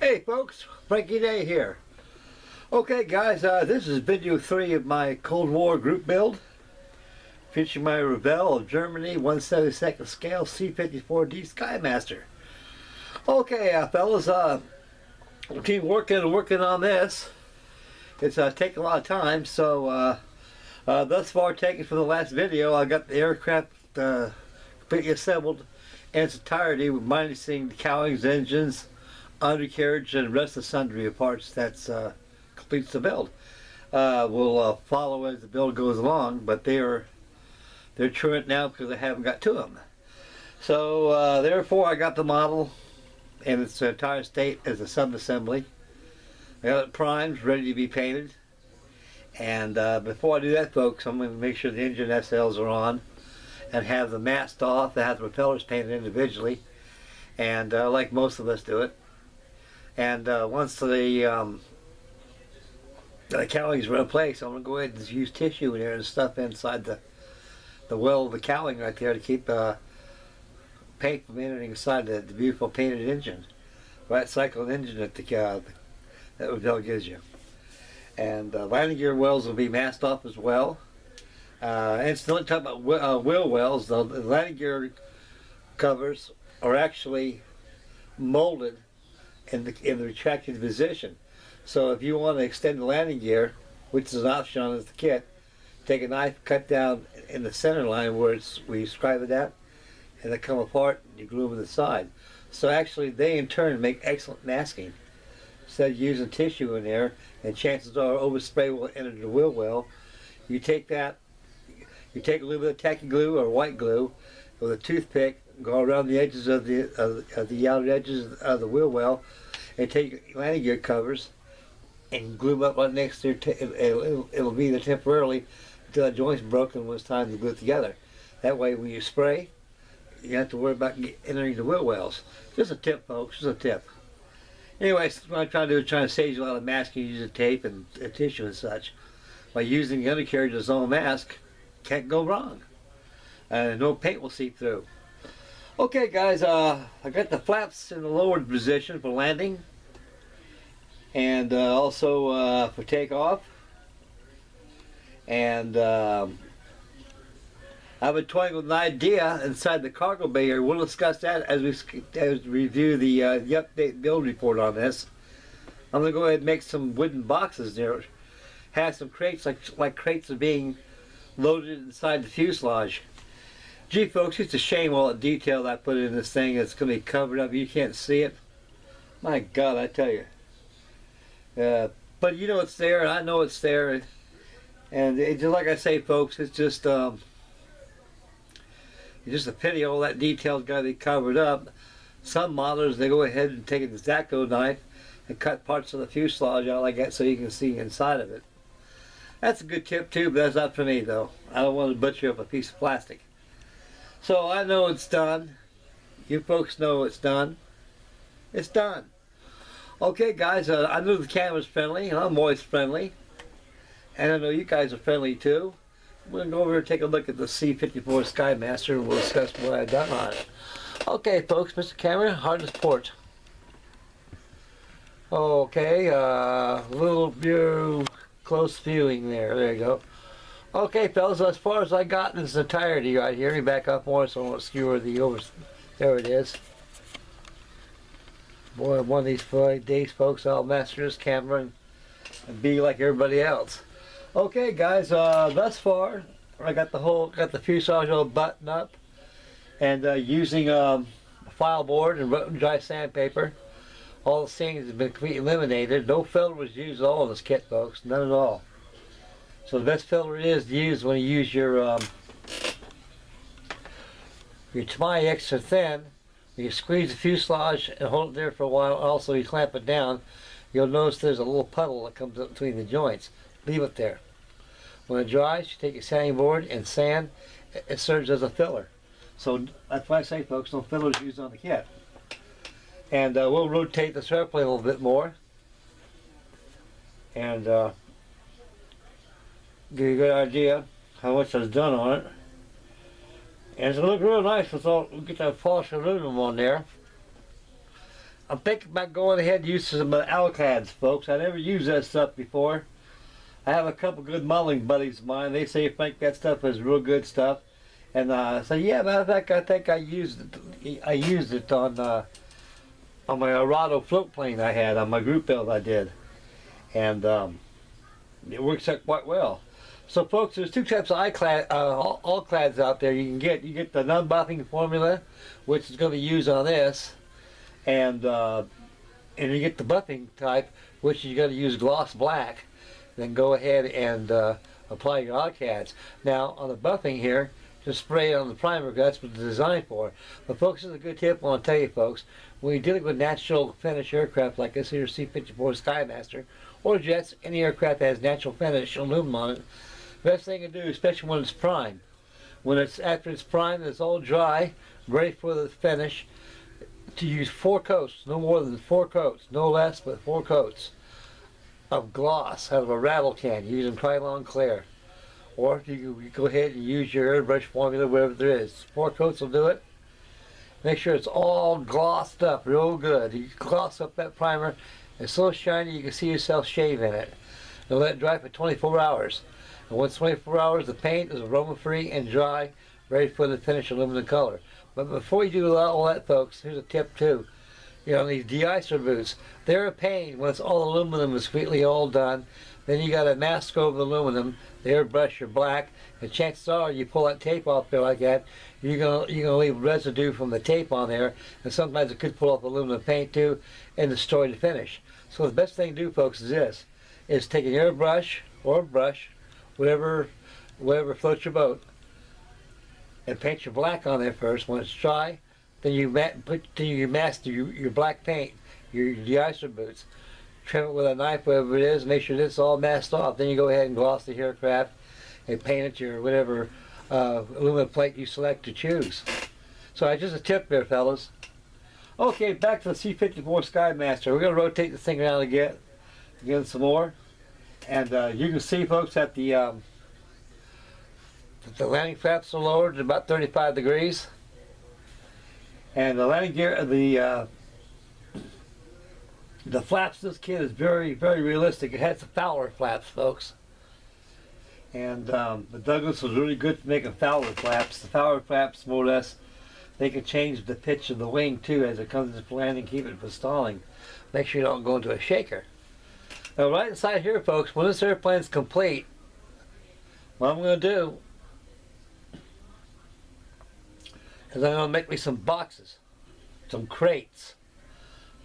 Hey folks, Frankie Day here. Okay guys, this is video 3 of my Cold War group build, featuring my Revell of Germany 1/72 scale C-54D Skymaster. Okay fellas, we'll keep working on this. It's taking a lot of time, so thus far taken from the last video, I got the aircraft completely assembled in its entirety, minusing the cowlings, engines, undercarriage, and rest of sundry parts. That's completes the build. We'll follow as the build goes along, but they're truant now because I haven't got to them. So therefore I got the model in its entire state as a sub-assembly. I got it primed, ready to be painted. And before I do that, folks, I'm going to make sure the engine SLs are on and have the mast off. I have the propellers painted individually, and like most of us do it. And once the cowlings are in place, I'm going to go ahead and use tissue in there and stuff inside the well of the cowling right there to keep paint from entering inside the beautiful painted engine. Right cycled engine that that Revell gives you. And landing gear wells will be masked off as well. And still talking about wheel wells, the landing gear covers are actually molded in the retracted position. So if you want to extend the landing gear, which is an option on the kit, take a knife, cut down in the center line where we scribe it at, and they come apart and you glue them to the side. So actually they in turn make excellent masking. Instead of using tissue in there, and chances are overspray will enter the wheel well, you take a little bit of tacky glue or white glue with a toothpick, go around the edges of the outer edges of the wheel well, and take landing gear covers and glue them up right next to it'll be there temporarily until that joint's broken when it's time to glue it together. That way when you spray, you don't have to worry about entering the wheel wells. Just a tip, folks, just a tip. Anyways, what I'm trying to do is trying to save you a lot of masking using tape and tissue and such. By using the undercarriage as its own mask, can't go wrong. No paint will seep through. Okay guys, I got the flaps in the lowered position for landing, and also for takeoff. And I've been toying with an idea inside the cargo bay here. We'll discuss that as we review the update build report on this. I'm going to go ahead and make some wooden boxes there. Have some crates like crates are being loaded inside the fuselage. Gee folks, it's a shame all the detail I put in this thing. It's going to be covered up. You can't see it. My God, I tell you. But you know it's there, and I know it's there. And just like I say, folks, it's just a pity all that detail's got to be covered up. Some modelers, they go ahead and take a X-Acto knife and cut parts of the fuselage out like that so you can see inside of it. That's a good tip too, but that's not for me though. I don't want to butcher up a piece of plastic. So I know it's done. You folks know it's done. It's done. Okay guys, I know the camera's friendly, and I'm always friendly. And I know you guys are friendly too. We're going to go over and take a look at the C-54 Skymaster, and we'll discuss what I've done on it. Okay folks, Mr. Camera, hardness port. Okay, little view, close viewing there. There you go. Okay, fellas, as far as I got in its entirety right here, let me back up more so I won't skewer the over. There it is. Boy, one of these days, folks, I'll master this camera and be like everybody else. Okay, guys, thus far, I got the fuselage all buttoned up, and using a file board and dry sandpaper. All the seams have been completely eliminated. No filler was used at all in this kit, folks. None at all. So the best filler it is to use when you use your Tamai extra thin. You squeeze the fuselage and hold it there for a while. Also, you clamp it down. You'll notice there's a little puddle that comes up between the joints. Leave it there. When it dries, you take your sanding board and sand. It serves as a filler. So that's why I say, folks, no fillers used on the kit. And we'll rotate this airplane a little bit more, and give you a good idea how much is done on it. And it's going to look real nice with all, we get that polished aluminum on there. I'm thinking about going ahead and using some Alcads, folks. I never used that stuff before. I have a couple good modeling buddies of mine. They say Frank, that stuff is real good stuff. And so yeah, matter of fact, I think I used it. I used it on my Arado float plane I had on my group build I did, and it works out quite well. So folks, there's two types of Alcads out there you can get. You get the non-buffing formula, which is going to be used on this, and you get the buffing type, which you're going to use gloss black. Then go ahead and apply your Alcads. Now on the buffing here, just spray it on the primer. That's what it's designed for. But folks, this is a good tip I want to tell you, folks. When you're dealing with natural finish aircraft like this here C-54 Skymaster, or jets, any aircraft that has natural finish aluminum on it, the best thing to do, especially when it's prime, when it's after it's primed, it's all dry, ready for the finish, to use 4 coats, no more than 4 coats, no less, but 4 coats of gloss out of a rattle can using Krylon Clear. Or you go ahead and use your airbrush formula, whatever there is. 4 coats will do it. Make sure it's all glossed up real good. You gloss up that primer. It's so shiny you can see yourself shave in it. And let it dry for 24 hours. And once 24 hours, the paint is aroma free and dry, ready for the finished aluminum color. But before you do all that, folks, here's a tip too. You know, these de-icer boots, they're a pain when it's all aluminum and sweetly all done. Then you got to mask over the aluminum, the airbrush are black, and chances are you pull that tape off there like that, you're gonna leave residue from the tape on there, and sometimes it could pull off aluminum paint too and destroy the finish. So the best thing to do, folks, is this: is take an airbrush or a brush, whatever floats your boat, and paint your black on there first. When it's dry, then you mask your black paint, your de-icer boots. Trim it with a knife, whatever it is, make sure it's all masked off. Then you go ahead and gloss the aircraft and paint it your whatever aluminum plate you select to choose. So that's just a tip there, fellas. Okay, back to the C-54 Skymaster. We're going to rotate the thing around again some more. And you can see, folks, that the landing flaps are lowered to about 35 degrees. And the landing gear, the flaps of this kit is very, very realistic. It has the Fowler flaps, folks. And the Douglas was really good for making Fowler flaps. The Fowler flaps, more or less, they can change the pitch of the wing too as it comes into landing, keep it from stalling. Make sure you don't go into a shaker. Now right inside here, folks, when this airplane's complete, what I'm going to do is I'm going to make me some boxes, some crates.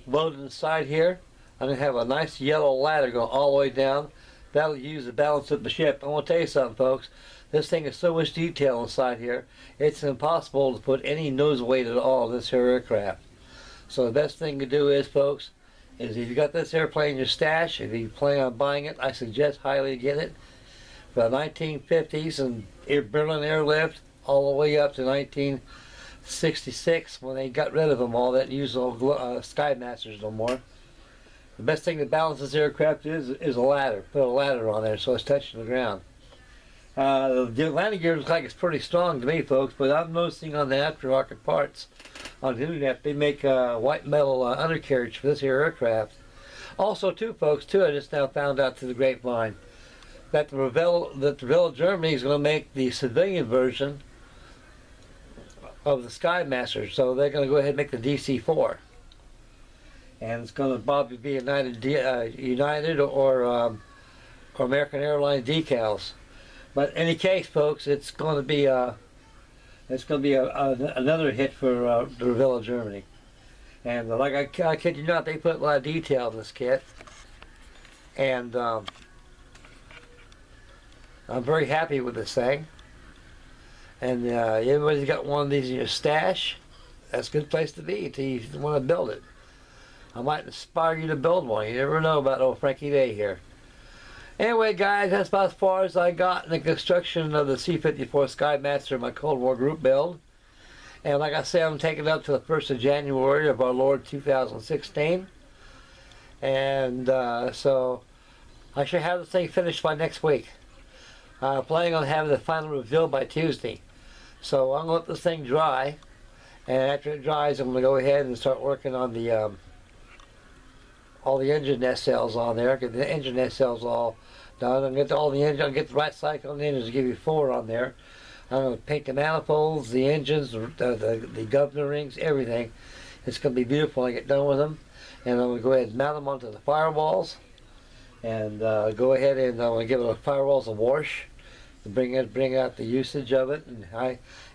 Loaded inside here. I'm going to have a nice yellow ladder going all the way down. That'll use to balance up the ship. I want to tell you something, folks. This thing has so much detail inside here, it's impossible to put any nose weight at all in this here aircraft. So the best thing to do is, folks, is if you got this airplane in your stash, if you plan on buying it, I suggest highly get it. For the 1950s and Berlin Airlift all the way up to 1966, when they got rid of them all, that used Skymasters no more. The best thing to balance this aircraft is a ladder. Put a ladder on there so it's touching the ground. The landing gear looks like it's pretty strong to me, folks, but I'm noticing on the aftermarket parts on the internet they make white metal undercarriage for this here aircraft. Also, too, folks, I just now found out through the grapevine that Revell Germany is going to make the civilian version of the Skymaster, so they're going to go ahead and make the DC-4, and it's going to probably be United or American Airlines decals. But in any case, folks, it's going to be another hit for the Revell Germany, and like I kid you not, they put a lot of detail in this kit, and I'm very happy with this thing. And everybody's got one of these in your stash. That's a good place to be if you want to build it. I might inspire you to build one. You never know about old Frankie Day here. Anyway, guys, that's about as far as I got in the construction of the C-54 Skymaster, my Cold War group build. And like I said, I'm taking it up to the 1st of January of our Lord 2016. And so I should have this thing finished by next week. Planning on having the final reveal by Tuesday. So I'm going to let this thing dry, and after it dries I'm going to go ahead and start working on the all the engine nacelles on there. Get the engine nacelles all done. I'll get all the engine. I'll get the right cycle on the engines. Give you 4 on there. I'm going to paint the manifolds, the engines, the governor rings, everything. It's going to be beautiful when I get done with them. And I'm going to go ahead and mount them onto the firewalls. And go ahead and I'm going to give the firewalls a wash to bring out the usage of it,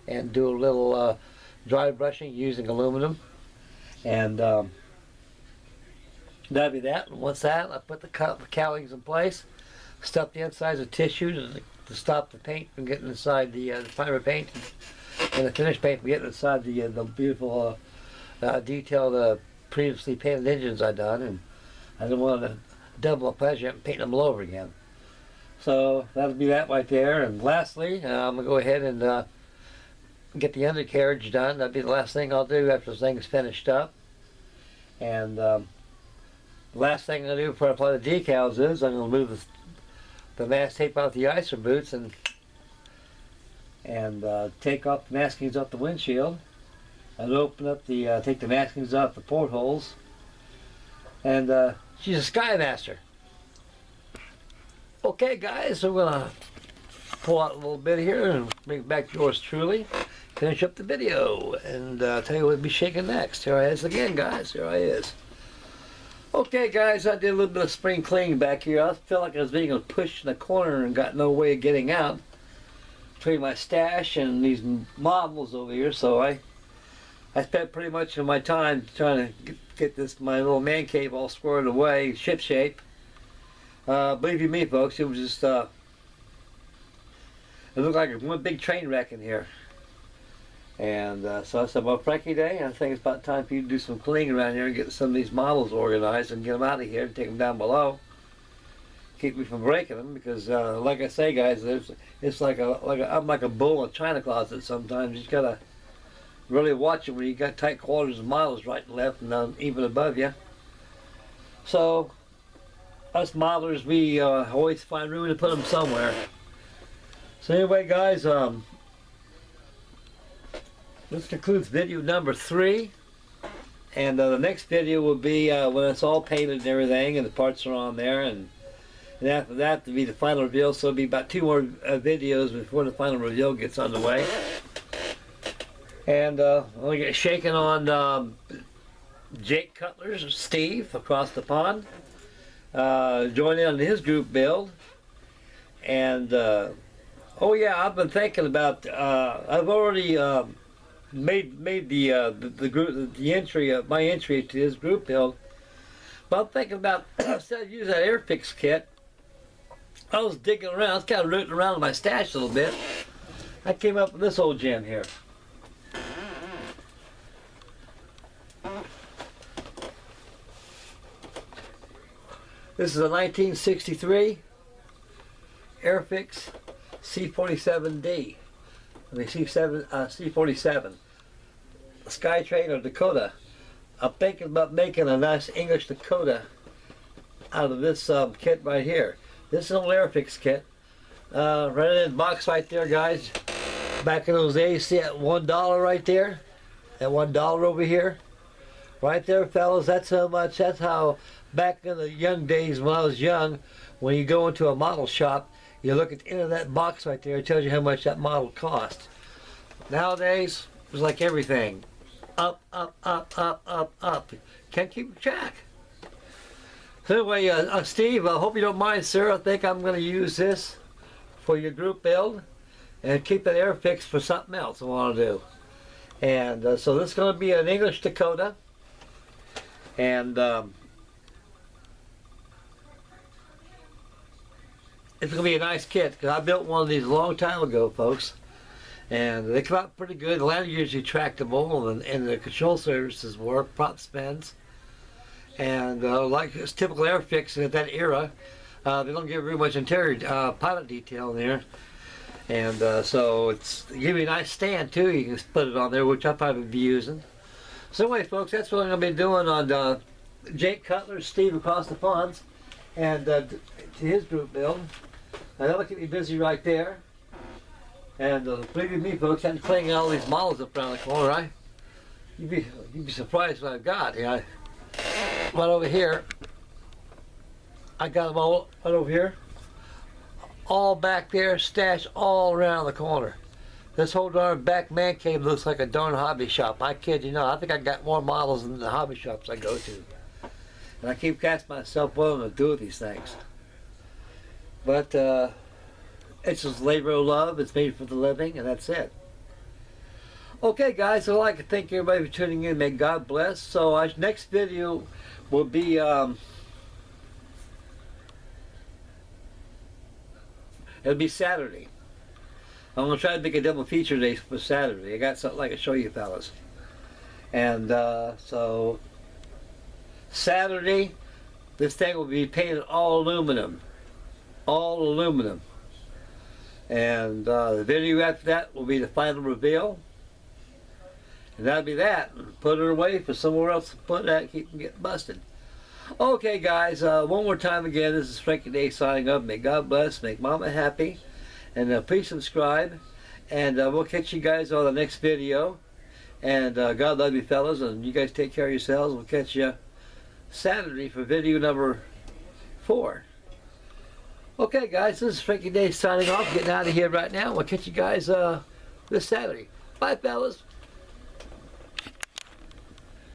and do a little dry brushing using aluminum. And that'll be that. And once that, I put the cowlings in place, stuff the insides of tissue to stop the paint from getting inside the primer paint and the finished paint from getting inside the beautiful detailed previously painted engines I done, and I didn't want to double the pleasure and paint them all over again. So that'll be that right there. And lastly, I'm gonna go ahead and get the undercarriage done. That'll be the last thing I'll do after this thing's finished up. And the last thing I'll do before I apply the decals is I'm gonna move the mask tape out the icer boots and take off the maskings off the windshield, and open up the take the maskings off the portholes. And she's a Skymaster. Okay, guys, so we're gonna pull out a little bit here and bring it back to yours truly. Finish up the video and tell you what'll be shaking next. Here I is again, guys. Here I is. Okay, guys, I did a little bit of spring cleaning back here. I felt like I was being pushed in the corner and got no way of getting out between my stash and these models over here. So I spent pretty much of my time trying to get my little man cave all squared away, ship shape. Believe you me, folks, it was just it looked like one big train wreck in here. And so I said, well, Frankie Day, I think it's about time for you to do some cleaning around here and get some of these models organized and get them out of here and take them down below. Keep me from breaking them, because like I say, guys, it's I'm like a bull in a china closet sometimes. You just gotta really watch it when you got tight quarters of models right and left and even above you. So us modelers, we always find room to put them somewhere. So anyway, guys, this concludes video number 3, and the next video will be when it's all painted and everything and the parts are on there, and after that to be the final reveal. So it'll be about 2 more videos before the final reveal gets underway. And we'll get shaking on Jake Cutler's Steve across the pond. Join in on his group build. And oh yeah, I've been thinking about I've already made the group the entry my entry to his group build. But I'm thinking about instead of using that Airfix kit, I was digging around, I was kind of rooting around in my stash a little bit. I came up with this old gem here. This is a 1963 Airfix C47D. I mean C47 Skytrain or Dakota. I'm thinking about making a nice English Dakota out of this kit right here. This is an old Airfix kit. Right in the box right there, guys. Back in those days, see that $1 right there? That $1 over here? Right there, fellas, that's how much, that's how back in the young days when I was young, when you go into a model shop, you look at the end of that box right there, it tells you how much that model cost. Nowadays, it's like everything. Up, up, up, up, up, up. Can't keep track. So anyway, Steve, I hope you don't mind, sir. I think I'm going to use this for your group build and keep that Airfix for something else I want to do. And so this is going to be an English Dakota. And it's going to be a nice kit, because I built one of these a long time ago, folks. And they come out pretty good. The ladder usually tractable, and the control surfaces work, prop spins. And like it's typical Airfix at that era, they don't give very much interior pilot detail in there. And so they give you a nice stand too. You can put it on there, which I'll probably be using. So anyway, folks, that's what I'm going to be doing on Jake Cutler, Steve across the ponds, and to his group build. Now that'll keep me busy right there. And believe me, folks, I'm playing all these models up around the corner. You'd be surprised what I've got. Right over here, I got them all right over here. All back there, stashed all around the corner. This whole darn back man cave looks like a darn hobby shop. I kid you not. I think I got more models than the hobby shops I go to. And I keep asking myself what I'm going to do with these things. But it's just labor of love. It's made for the living, and that's it. Okay, guys, I'd like to thank everybody for tuning in. May God bless. So our next video will be it'll be Saturday. I'm going to try to make a double feature day for Saturday. I got something I can show you fellas. And so Saturday, this thing will be painted all aluminum. All aluminum. And the video after that will be the final reveal. And that'll be that. Put it away for somewhere else to put that, keep from getting busted. Okay, guys, one more time again, this is Frankie Day signing up. May God bless, make Mama happy. And please subscribe. And we'll catch you guys on the next video. And God love you, fellas. And you guys take care of yourselves. We'll catch you Saturday for video number 4. Okay, guys, this is Frankie Day signing off. Getting out of here right now. We'll catch you guys this Saturday. Bye, fellas.